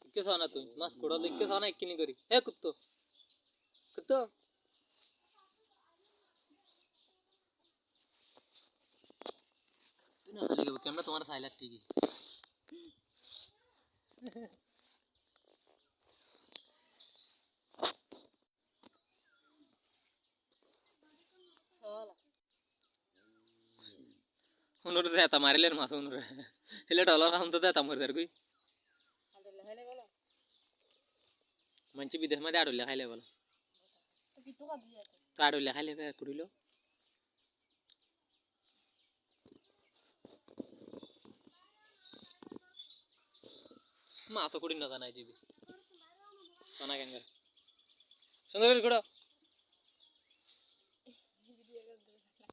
তুই কে না তুই মাছ কোড়া দেখতে না কিনি করি হে কুত্তো কুত্তো তুই না লেগে ক্যামেরা তোমার সাইলার ঠিকই उन्होंने रहता मारे लेन मारो उन्होंने हिले डॉलर हम तो देता मर दर कोई मंची विदेश में आडोले खाइले बोला तो आडोले खाइले फिर कुड़िलो माँ तो कुड़ी ना था ना जी भी सोना क्या कर सुंदर कुड़ा